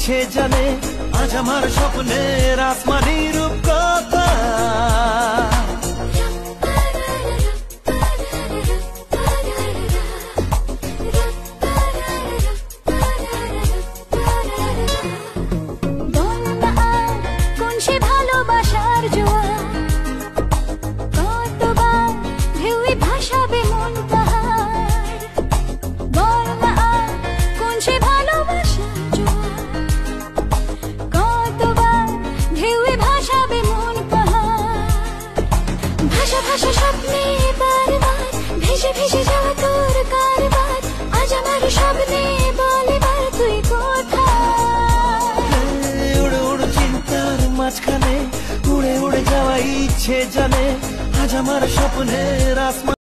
ইচ্ছে জানে আজ আমার স্বপ্নের আসমানি রূপকথা। ভালোবাসার জোয়ার কতবার ঢেউয়ে ভাসাবে মন তাহার, বল না আর কোন সে ভালোবাসার জোয়ার কতবার ঢেউয়ে ভাসাবে মন তাহার। ভাষা ভাষা স্বপ্নে বারবার ভেসে ভেসে যাওয়া তোর কারবার, আজ আমার স্বপ্নে বল এবার তুই কোথায়। উড়ে উড়ে চিন্তার মাঝখানে উড়ে উড়ে যাওয়া ইচ্ছে জানে আজ আমার স্বপ্নের আসমান।